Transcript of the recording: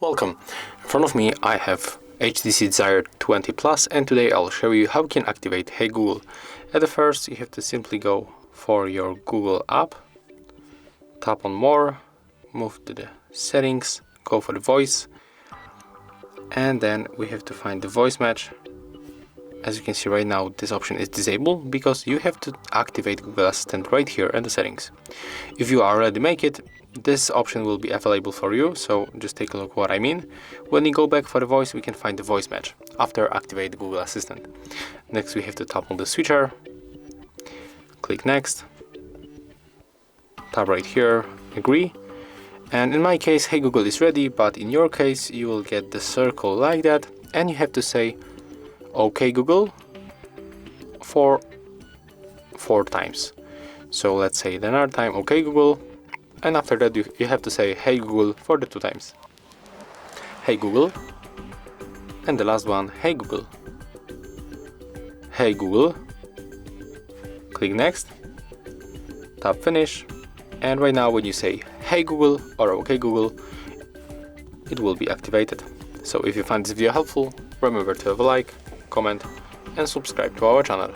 Welcome. In front of me I have HTC Desire 20 Plus, and today I'll show you how you can activate Hey Google. At the first you have to simply go for your Google app, tap on More, move to the settings, go for the voice, and then we have to find the voice match. As you can see right now, this option is disabled because you have to activate Google Assistant right here in the settings. If you already make it, this option will be available for you, so just take a look what I mean. When you go back for the voice, we can find the voice match after activate Google Assistant. Next we have to tap on the switcher, click next, tap right here, agree, and in my case Hey Google is ready, but in your case you will get the circle like that, and you have to say OK Google for 4 times. So let's say another time OK Google, and after that you have to say Hey Google for the 2 times. Hey Google, and the last one, Hey Google. Hey Google, click next, tap finish, and right now when you say Hey Google or OK Google, it will be activated. So if you find this video helpful, remember to have a like, comment and subscribe to our channel.